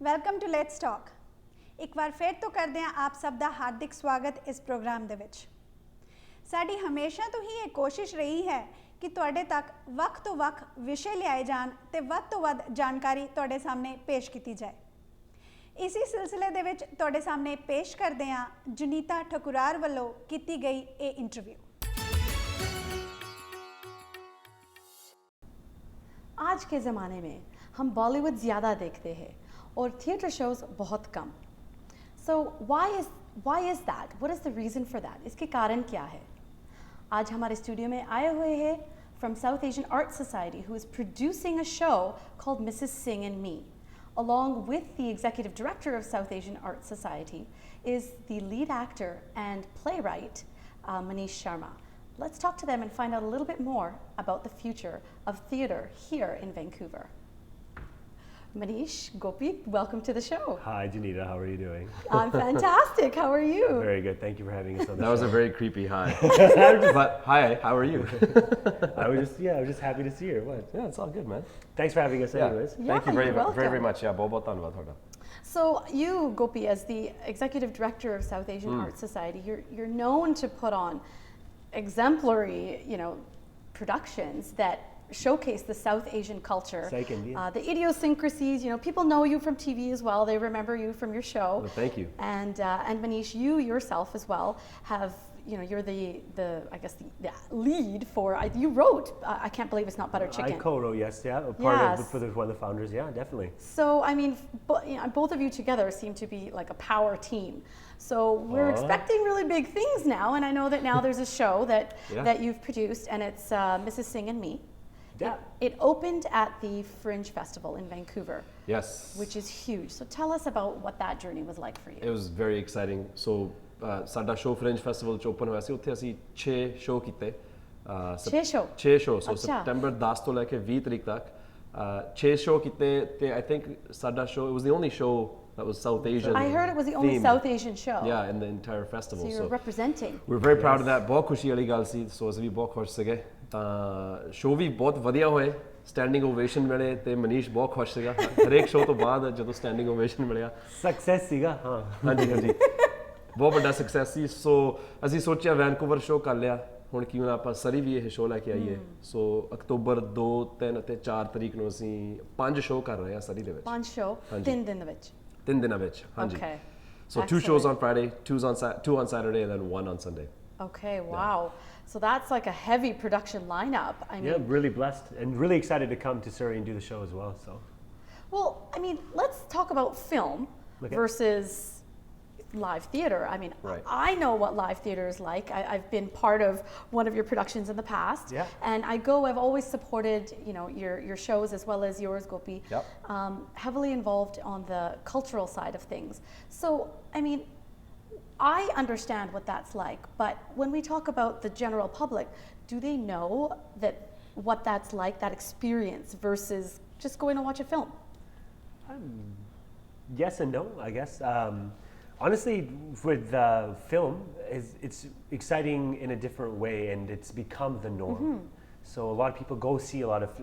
Welcome to let's talk. ਇੱਕ ਵਾਰ ਫਿਰ ਤੋਂ ਕਰਦੇ ਹਾਂ ਆਪ ਸਭ ਦਾ ਹਾਰਦਿਕ ਸਵਾਗਤ ਇਸ ਪ੍ਰੋਗਰਾਮ ਦੇ ਵਿੱਚ। ਸਾਡੀ ਹਮੇਸ਼ਾ ਤੋਂ ਹੀ ਇਹ ਕੋਸ਼ਿਸ਼ ਰਹੀ ਹੈ ਕਿ ਤੁਹਾਡੇ ਤੱਕ ਵੱਖ ਤੋਂ ਵੱਖ ਵਿਸ਼ੇ ਲਿਆਏ ਜਾਣ ਤੇ ਵੱਧ ਤੋਂ ਵੱਧ ਜਾਣਕਾਰੀ ਤੁਹਾਡੇ ਸਾਹਮਣੇ ਪੇਸ਼ ਕੀਤੀ ਜਾਏ। ਇਸੇ ਸਿਲਸਿਲੇ ਦੇ ਵਿੱਚ ਤੁਹਾਡੇ ਸਾਹਮਣੇ ਪੇਸ਼ ਕਰਦੇ ਹਾਂ ਜੁਨੀਤਾ ਠਕੁਰਾਰ ਵੱਲੋਂ ਕੀਤੀ ਗਈ ਇਹ ਇੰਟਰਵਿਊ। आज के ज़माने में हम बॉलीवुड ज़्यादा देखते हैं और थिएटर शोज़ बहुत कम। सो why is that? What is the reason for that? इसके कारण क्या है? आज हमारे स्टूडियो में आए हुए हैं from South Asian Art Society who is producing a show called Mrs. Singh and Me. Along with the executive director of South Asian Art Society is the lead actor and playwright Munish Sharma. Let's talk to them and find out a little bit more about the future of theatre here in Vancouver. Manish, Gopi, welcome to the show. Hi, Janita. How are you doing? I'm fantastic. How are you? Very good. Thank you for having us on the show. That was a very creepy hi. But hi, how are you? I was just happy to see you. What? Yeah, it's all good, man. Thanks for having us anyways. Yeah, Thank you very, you're welcome. very much. Yeah, बहुत धन्यवाद ਤੁਹਾਡਾ. So you, Gopi, as the executive director of South Asian Art Society, you're known to put on exemplary, productions that showcase the South Asian culture, the idiosyncrasies. People know you from TV as well. They remember you from your show. Well, thank you. And Manish, you yourself as well have, you're the lead for. You wrote. I can't believe it's not Butter Chicken. I co-wrote, yes, yeah, one of the founders, yeah, definitely. So I mean, both of you together seem to be like a power team. So we're expecting really big things now, and I know that now there's a show that you've produced, and it's Mrs. Singh and Me. Yeah. It opened at the Fringe Festival in Vancouver. Yes. Which is huge. So tell us about what that journey was like for you. It was very exciting. So ਸਾਡਾ show ਫ੍ਰਿੰਜ festival ਚ open ਹੋਇਆ ਸੀ। ਉੱਥੇ ਅਸੀਂ 6 show ਕੀਤੇ। 6 show so September 10 ਤੋਂ ਲੈ ਕੇ 20 ਤਰੀਕ ਤੱਕ 6 ਸ਼ੋ ਕੀਤੇ ਤੇ I think ਸਾਡਾ show, it was the only show that was South Asian. I heard it was the only South Asian show. Yeah, in the entire festival. So you're representing. We're very proud of that. ਬਹੁਤ ਖੁਸ਼ੀ ਵਾਲੀ ਗੱਲ ਸੀ। ਸੋ ਅਸੀਂ ਵੀ ਬਹੁਤ ਖੁਸ਼ ਸੀਗੇ। ਤਾਂ show ਵੀ ਬਹੁਤ ਵਧੀਆ ਹੋਏ। ਸਟੈਂਡਿੰਗ ਓਵੇਸ਼ਨ ਮਿਲੇ ਤੇ ਮਨੀਸ਼ ਬਹੁਤ ਖੁਸ਼ ਸੀਗਾ ਹਰੇਕ ਸ਼ੋ ਤੋਂ ਬਾਅਦ ਜਦੋਂ ਸਟੈਂਡਿੰਗ ਓਵੇਸ਼ਨ ਮਿਲਿਆ। ਸਕਸੈਸ ਸੀਗਾ। ਹਾਂ ਹਾਂਜੀ ਬਹੁਤ ਵੱਡਾ ਸਕਸੈਸ ਸੀ। ਸੋ ਅਸੀਂ ਸੋਚਿਆ ਵੈਨਕੂਵਰ ਸ਼ੋ ਕਰ ਲਿਆ, ਹੁਣ ਕਿਉਂ ਨਾ ਆਪਾਂ ਸਰੀ ਵੀ ਇਹ ਸ਼ੋ ਲੈ ਕੇ ਆਈਏ। ਸੋ ਅਕਤੂਬਰ 2, 3 ਅਤੇ 4 ਤਰੀਕ ਨੂੰ ਅਸੀਂ 5 ਸ਼ੋ ਕਰ ਰਹੇ ਹਾਂ ਸਰੀ ਦੇ ਵਿੱਚ। 5 ਸ਼ੋ 3 ਦਿਨ ਦੇ ਵਿੱਚ। 3 ਦਿਨਾਂ ਵਿੱਚ, ਹਾਂਜੀ। Okay. So 2 shows on Friday, 2 on Saturday, and then 1 on Sunday. Okay, wow. So that's like a heavy production lineup. I mean, yeah, really blessed and really excited to come to Surrey and do the show as well. So, well, I mean, let's talk about film versus live theater. I mean, right. I know what live theater is like. I've been part of one of your productions in the past, and I've always supported, your shows as well as yours, Gopi. Yep. Heavily involved on the cultural side of things. So, I mean, I understand what that's like, but when we talk about the general public, do they know what that's like, that experience, versus just going to watch a film? Yes and no, I guess. Honestly, with film, it's exciting in a different way, and it's become the norm. So a lot of people go see a lot of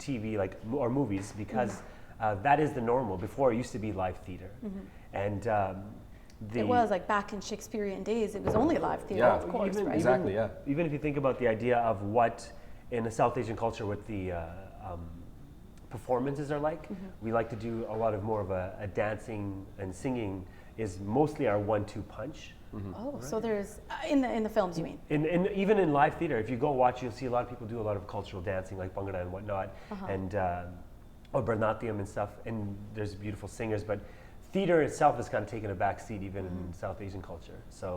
TV or movies because that is the normal. Before it used to be live theater, and it was like back in Shakespearean days, it was only live theater, of course, right? Exactly, yeah. Even if you think about the idea of what in the South Asian culture, what the performances are like, we like to do a lot of more of a dancing and singing is mostly our 1-2 punch. Oh, right. So there's in the films, you mean? Even in live theater, if you go watch, you'll see a lot of people do a lot of cultural dancing, like Bhangra and whatnot, and or Bharatanatyam and stuff. And there's beautiful singers, but theater itself has kind of taken a back seat even in South Asian culture. So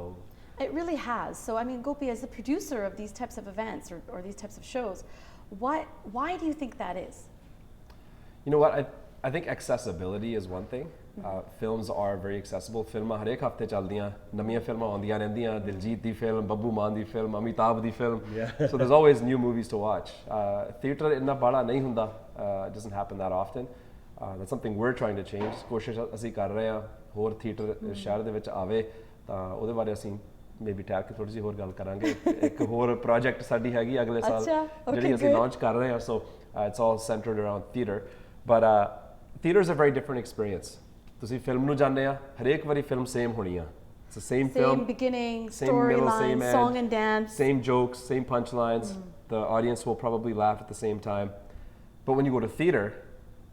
it really has. So I mean, Gopi, as the producer of these types of events or these types of shows, why do you think that is? You know what? I think accessibility is one thing. Films are very accessible. ਫਿਲਮਾਂ ਹਰੇਕ ਹਫਤੇ ਚੱਲਦੀਆਂ, ਨਵੀਆਂ ਫਿਲਮਾਂ ਆਉਂਦੀਆਂ ਰਹਿੰਦੀਆਂ, ਦਿਲਜੀਤ ਦੀ film, Babbu Maan the film, Amitabh the film. So there's always new movies to watch. Theatre ਇੰਨਾ ਬੜਾ ਨਹੀਂ ਹੁੰਦਾ, it doesn't happen that often. that's something we're trying to change. ਕੋਸ਼ਿਸ਼ ਅਸੀਂ ਕਰ ਰਹੇ ਹਾਂ ਹੋਰ ਥੀਏਟਰ ਸ਼ਹਿਰ ਦੇ ਵਿੱਚ ਆਵੇ ਤਾਂ ਉਹਦੇ ਬਾਰੇ ਅਸੀਂ ਮੇਬੀ ਠਹਿਰ ਕੇ ਥੋੜੀ ਜਿਹੀ ਹੋਰ ਗੱਲ ਕਰਾਂਗੇ ਇੱਕ ਹੋਰ ਪ੍ਰੋਜੈਕਟ ਸਾਡੀ ਹੈਗੀ ਅਗਲੇ ਸਾਲ ਜਿਹੜੀ ਅਸੀਂ ਲਾਂਚ ਕਰ ਰਹੇ ਹਾਂ so it's all centered around theater but theater is a very different experience. ਤੁਸੀਂ ਫਿਲਮ ਨੂੰ ਜਾਂਦੇ ਆ ਹਰੇਕ ਵਾਰੀ ਫਿਲਮ ਸੇਮ ਹੋਣੀ ਆ. It's the same film, beginning, same middle, storyline, same end, song and dance, same jokes, same punchlines. The audience will probably laugh at the same time. But when you go to theater,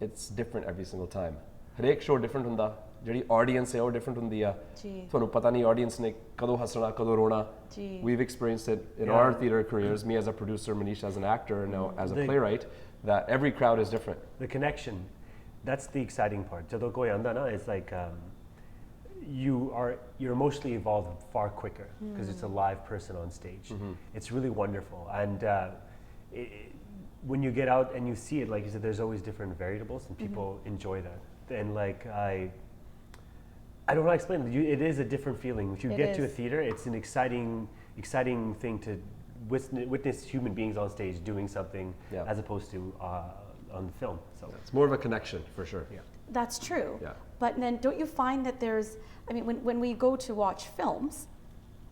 it's different every single time. ਹਰੇਕ show different ਹੁੰਦਾ. ਜਿਹੜੀ audience ਹੈ ਉਹ different ਹੁੰਦੀ ਆ. ਤੁਹਾਨੂੰ ਪਤਾ ਨਹੀਂ audience ਨੇ ਕਦੋਂ ਹੱਸਣਾ ਕਦੋਂ ਰੋਣਾ. We've experienced it in our theater careers, me as a producer, Munish as an actor, and now as a playwright, that every crowd is different. The connection, that's the exciting part. ਜਦੋਂ ਕੋਈ ਆਉਂਦਾ ਨਾ, it's like you're emotionally involved far quicker because it's a live person on stage. It's really wonderful, and when you get out and you see it, like you said, there's always different variables, and people enjoy that. And like I don't know how to explain it. It is a different feeling. If you get to a theater, it's an exciting thing to witness human beings on stage doing something as opposed to on film. So it's more of a connection for sure. That's true. But then don't you find that there's, I mean, when we go to watch films,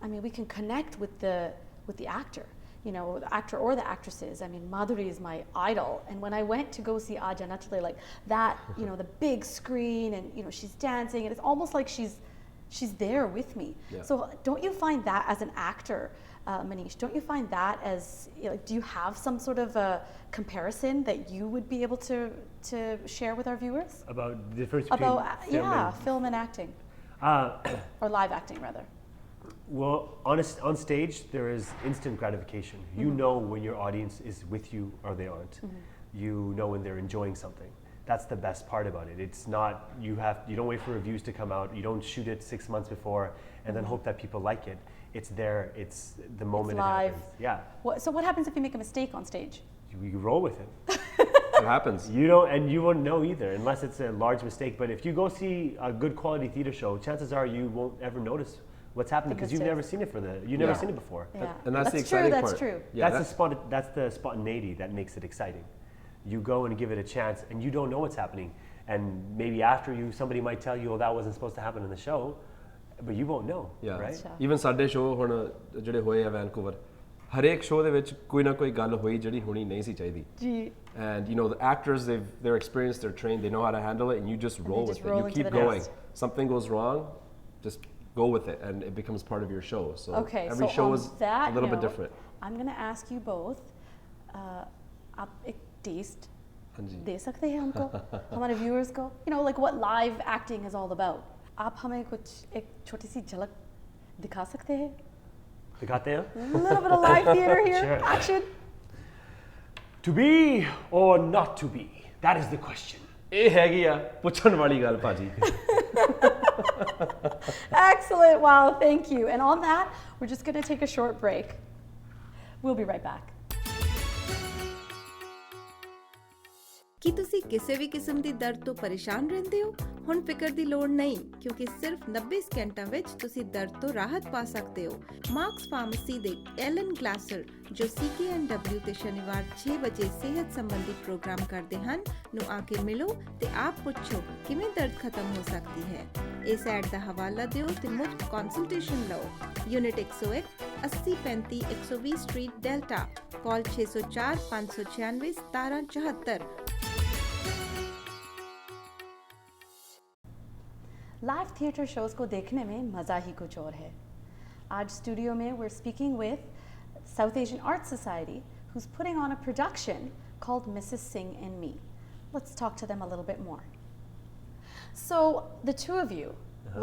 I mean, we can connect with the actor, you know, the actor or the actresses. I mean, Madhuri is my idol. And when I went to go see Aja Nachale, like that, you know, the big screen and, you know, she's dancing and it's almost like she's there with me. So don't you find that as an actor, Munish, don't you find that as, like, do you have some sort of a comparison that you would be able to share with our viewers? About the difference between film and acting. Or live acting, rather. Well, on stage, there is instant gratification. You know when your audience is with you or they aren't. You know when they're enjoying something. That's the best part about it. It's not, you don't wait for reviews to come out. You don't shoot it 6 months before and then hope that people like it. It's there. It's the moment it's live. it happens. Yeah. So what happens if you make a mistake on stage? You roll with it. It happens. You don't, and you won't know either unless it's a large mistake. But if you go see a good quality theater show, chances are you won't ever notice what's happening because you've never seen it you've never seen it before. And that's the exciting part. That's true. Yeah, that's the spontaneity that makes it exciting. You go and give it a chance, and you don't know what's happening. And maybe after somebody might tell you, "Oh, that wasn't supposed to happen in the show," but you won't know, right? Even ਸਾਡੇ show ਹੁਣ ਜਿਹੜੇ ਹੋਏ ਆ Vancouver ਹਰੇਕ show ਦੇ ਵਿੱਚ ਕੋਈ ਨਾ ਕੋਈ ਗੱਲ ਹੋਈ ਜਿਹੜੀ ਹੋਣੀ ਨਹੀਂ ਸੀ ਚਾਹੀਦੀ and you know the actors they're experienced, they're trained, they know how to handle it, and you just roll with it, you keep going. Something goes wrong, just go with it, and it becomes part of your show. So every show is a little bit different. I'm going to ask you both, आप एक taste दे सकते हैं हमको हमारे viewers को, you know, like what live acting is all about. आप हमें कुछ एक छोटी सी झलक दिखा सकते हैं? दिखाते हैं? A little bit of live theater here. Sure. Action. To be or not to be? That is the question. ਇਹ ਹੈਗੀ ਆ ਪੁੱਛਣ ਵਾਲੀ ਗੱਲ ਭਾਜੀ. Excellent. Wow, thank you. And on that, we're just going to take a short break. We'll be right back. ਕੀ ਤੁਸੀਂ ਕਿਸੇ ਵੀ ਕਿਸਮ ਦੀ ਦਰਦ ਤੋਂ ਪਰੇਸ਼ਾਨ ਰਹਿੰਦੇ ਹੋ? ਹੁਣ ਫਿਕਰ ਦੀ ਲੋੜ ਨਹੀਂ, ਕਿਉਂਕਿ ਸਿਰਫ 90 ਸਕਿੰਟਾਂ ਵਿੱਚ ਤੁਸੀਂ ਦਰਦ ਤੋਂ ਰਾਹਤ ਪਾ ਸਕਦੇ ਹੋ। ਮਾਰਕਸ ਫਾਰਮੇਸੀ ਦੇ ਐਲਨ ਗਲਾਸਰ ਜੋ CKNW ਤੇ ਸ਼ਨੀਵਾਰ 6 ਵਜੇ ਸਿਹਤ ਸੰਬੰਧੀ ਪ੍ਰੋਗਰਾਮ ਕਰਦੇ ਹਨ ਨੂੰ ਆ ਕੇ ਮਿਲੋ ਤੇ ਆਪ ਪੁੱਛੋ ਕਿਵੇਂ ਦਰਦ ਖਤਮ ਹੋ ਸਕਦੀ ਹੈ। ਇਸ ਐਡ ਦਾ ਹਵਾਲਾ ਦਿਓ ਤੇ ਮੁਫਤ ਕੰਸਲਟੇਸ਼ਨ ਲਓ। ਯੂਨਿਟ 101 8035 120 ਸਟਰੀਟ ਡੈਲਟਾ, ਕਾਲ 604 596 1774। लाइव थिएटर शोज़ को देखने में मज़ा ही कुछ और है। आज स्टूडियो में we're speaking with South Asian Art Society, who's putting on a production called Mrs. Singh and Me. Let's talk to them a little bit more. So the two of you,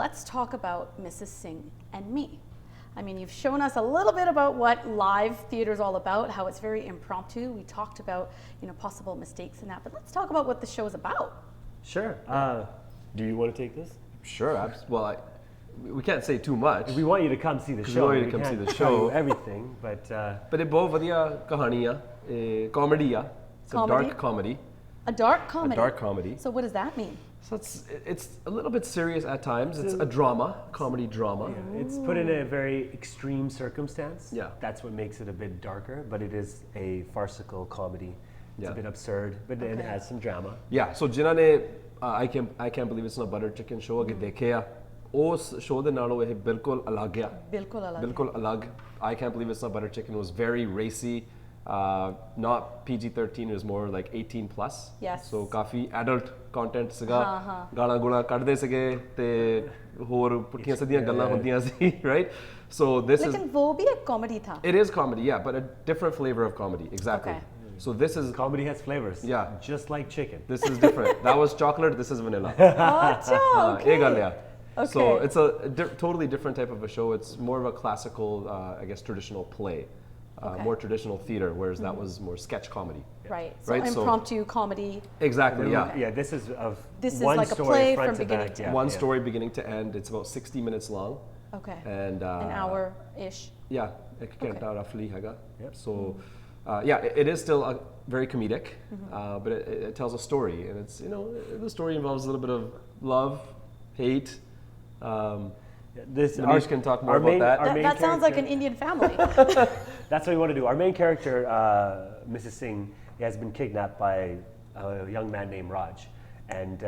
let's talk about Mrs. Singh and Me. I mean, you've shown us a little bit about what live theater is all about, how it's very impromptu. We talked about, you know, possible mistakes in that, but let's talk about what the show is about. Sure. Do you want to take this? Sure. Well, we can't say too much. We want you to come see the show. We want you to come see the show. Everything, but ਇਹ ਬਹੁਤ ਵਧੀਆ ਕਹਾਣੀ ਆ, comedy ਆ. It's a dark comedy. A dark comedy. A dark comedy. So what does that mean? So it's a little bit serious at times. It's a drama, comedy drama. Yeah, it's put in a very extreme circumstance. Yeah. That's what makes it a bit darker, but it is a farcical comedy. It's a bit absurd, but then it has some drama. Yeah, so ਜਿਨ੍ਹਾਂ ਨੇ I can't believe it's not butter chicken show अगर देखे आ उस show ਦੇ ਨਾਲੋਂ ਇਹ ਬਿਲਕੁਲ ਅਲੱਗ ਆ ਬਿਲਕੁਲ ਅਲੱਗ I can't believe it's not butter chicken was very racy not PG-13 it was more like 18 plus yes so coffee adult content ਸੀਗਾ ਗਾਲਾਂ ਗੁਲਾਂ ਕੱਢਦੇ ਸੀਗੇ ਤੇ ਹੋਰ ਪੁੱਠੀਆਂ ਸਿੱਧੀਆਂ ਗੱਲਾਂ ਹੁੰਦੀਆਂ ਸੀ right so this लेकिन वो भी एक comedy था it is comedy yeah but a different flavor of comedy exactly okay. So this is comedy has flavors. Yeah, just like chicken. This is different. That was chocolate. This is vanilla. अच्छा okay. Okay. So it's a totally different type of a show. It's more of a classical, I guess, traditional play, more traditional theater, whereas that was more sketch comedy. Right. So impromptu comedy. Exactly. Yeah. Yeah. This is this one is like story a play front from to beginning back. to Yeah, one story beginning to end. It's about 60 minutes long. Okay. And an hour ish. Yeah, एक घंटा roughly हैगा. Yep. So yeah, it is still very comedic, but it tells a story, and it's the story involves a little bit of love, hate. This Munish can talk more about that. That sounds like an Indian family. That's what we want to do. Our main character, Mrs. Singh, has been kidnapped by a young man named Raj, and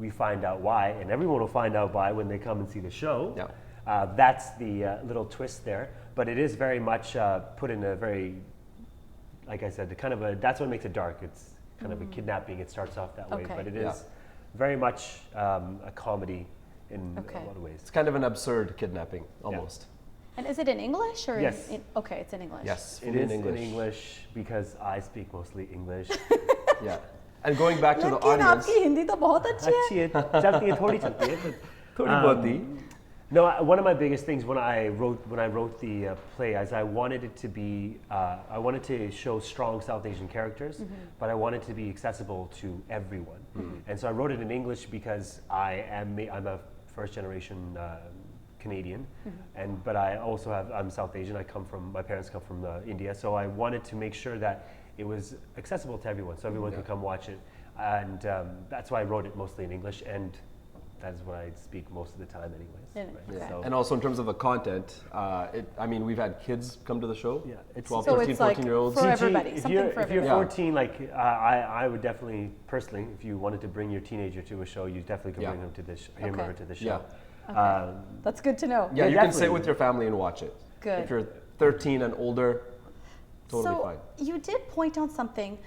we find out why, and everyone will find out why when they come and see the show. Yeah. That's the little twist there, but it is very much put in a very, like I said, that's what makes it dark. It's kind of a kidnapping. It starts off that way, but it is very much a comedy in a lot of ways. It's kind of an absurd kidnapping, almost. Yeah. And is it in English or yes? Okay, it's in English. Yes, it is in English because I speak mostly English. Yeah, and going back to the लेकिन audience. आपकी हिंदी तो बहुत अच्छी है. अच्छी है, चलती है, थोड़ी चलती है, थोड़ी बहुत ही. No, one of my biggest things when I wrote the play is I wanted it to be I wanted to show strong South Asian characters, but I wanted to be accessible to everyone. And so I wrote it in English because I'm a first generation Canadian, but I also I'm South Asian. My parents come from India, so I wanted to make sure that it was accessible to everyone, so everyone could come watch it, and that's why I wrote it mostly in English and. That's what I speak most of the time anyways. Right? Yeah. So. And also in terms of the content, I mean, we've had kids come to the show. Yeah, it's 12, so 13, it's 14-year-olds. Like for everybody, something for if you're everybody. 14, like I would definitely, personally, if you wanted to bring your teenager to a show, you definitely could bring him to this, him or her to the show. Yeah. Okay. That's good to know. Yeah, you can definitely. sit with your family and watch it. Good. If you're 13 and older, totally fine. So you did point on something,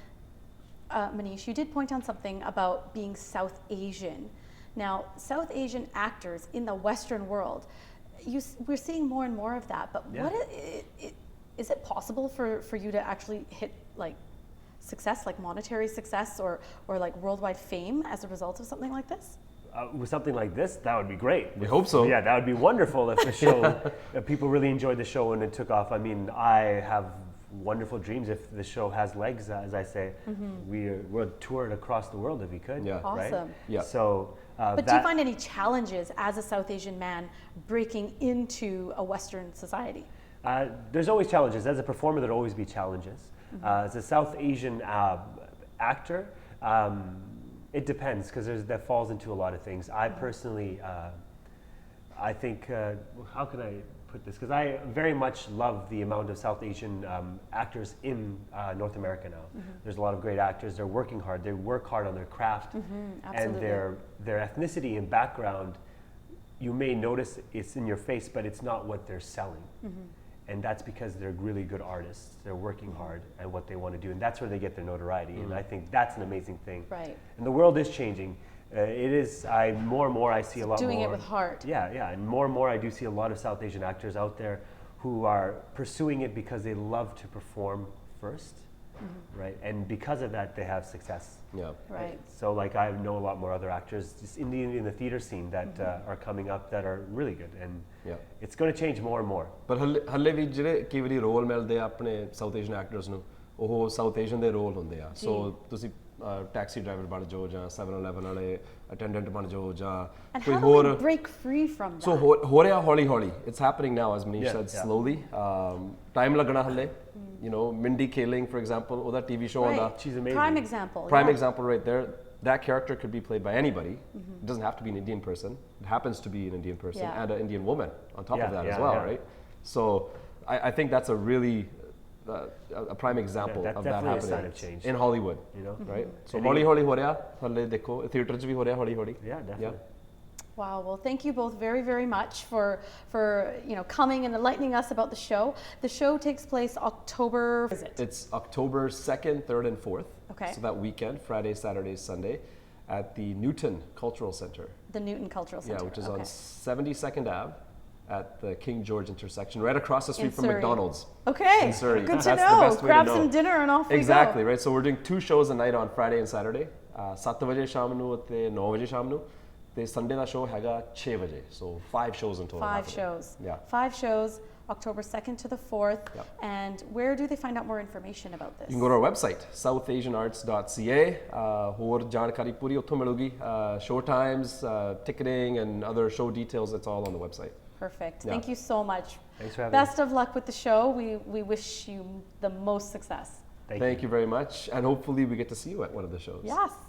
Munish, you did point on something about being South Asian. Now, South Asian actors in the Western world, we're seeing more and more of that. But is it possible for you to actually hit like success, like monetary success or like worldwide fame as a result of something like this? With something like this, that would be great. We hope so. Yeah, that would be wonderful if the show, if people really enjoyed the show and it took off. I mean, I have wonderful dreams if the show has legs, as I say. We're toured across the world if we could. Yeah. Awesome. Right? Yeah. So. But do you find any challenges as a South Asian man breaking into a Western society? There's always challenges. As a performer, there'll always be challenges. As a South Asian actor, it depends because that falls into a lot of things. I personally, I think, how can I put this? Because I very much love the amount of South Asian actors in North America now. There's a lot of great actors. They're working hard. They work hard on their craft. And their ethnicity and background, you may notice it's in your face, but it's not what they're selling. And that's because they're really good artists. They're working hard at what they want to do. And that's where they get their notoriety. And I think that's an amazing thing. Right. And the world is changing. It is, more and more I see a lot doing more. Doing it with heart. Yeah, and more and more I do see a lot of South Asian actors out there who are pursuing it because they love to perform first, right? And because of that, they have success. Yeah. Right. So like I know a lot more other actors just in the theater scene that are coming up that are really good, and it's going to change more and more. But halle ਵੀ ਜਿਹੜੇ ਕਈ ਵਾਰੀ role ਮਿਲਦੇ ਆ ਆਪਣੇ south Asian actors ਨੂੰ ਉਹ south Asian ਦੇ role ਹੁੰਦੇ ਆ ਸੋ ਤੁਸੀਂ ਟੈਕਸੀ ਡਰਾਈਵਰ ਬਣ ਜਾਓ ਜਾਂ 7-Eleven ਵਾਲੇ ਅਟੈਂਡੈਂਟ ਬਣ ਜਾਓ ਜਾਂ ਕੋਈ ਹੋਰ break free from that? So ਹੋ ਰਿਹਾ ਹੌਲੀ ਹੌਲੀ it's happening now as Munish said slowly time ਲੱਗਣਾ ਹੱਲੇ you know Mindy Kaling for example ਉਹਦਾ TV show ਆਉਂਦਾ she's amazing. Prime example right there that character could be played by anybody it doesn't have to be an Indian person it happens to be an Indian person and an Indian woman on top of that as well right so I think that's a really a prime example that's of that definitely a happening sign of change. in Hollywood, right? So हौली हौली हो रहा थल्ले देखो theatre च भी हो रहा हौली हौली. Yeah, definitely. Wow, well, thank you both very, very much for coming and enlightening us about the show. The show takes place October. Is it? It's October 2nd, 3rd, and 4th. Okay. So that weekend, Friday, Saturday, Sunday, at the Newton Cultural Center. The Newton Cultural Center. Yeah, which is okay. on 72nd Ave at the King George intersection, right across the street In from Surrey. McDonald's. Okay. In Surrey. Good to That's the know. best way to Grab know. some dinner and off we Exactly, go. right? So we're doing 2 shows a night on Friday and Saturday. 7 ਵਜੇ ਸ਼ਾਮ ਨੂੰ ਅਤੇ 9 ਵਜੇ ਸ਼ਾਮ ਨੂੰ ਤੇ Sunday ਦਾ show ਹੈਗਾ 6 ਵਜੇ. So 5 shows in total. 5 shows. Yeah. 5 shows, October 2nd to the 4th. Yep. And where do they find out more information about this? You can go to our website, southasianarts.ca. ਹੋਰ ਜਾਣਕਾਰੀ ਪੂਰੀ ਉੱਥੋਂ ਮਿਲੂਗੀ. Show times, ticketing and other show details, it's all on the website. Perfect. Yeah. Thank you so much. Thanks for having Best of luck with the show. We wish you the most success. Thank you very much. And hopefully we get to see you at one of the shows. Yes.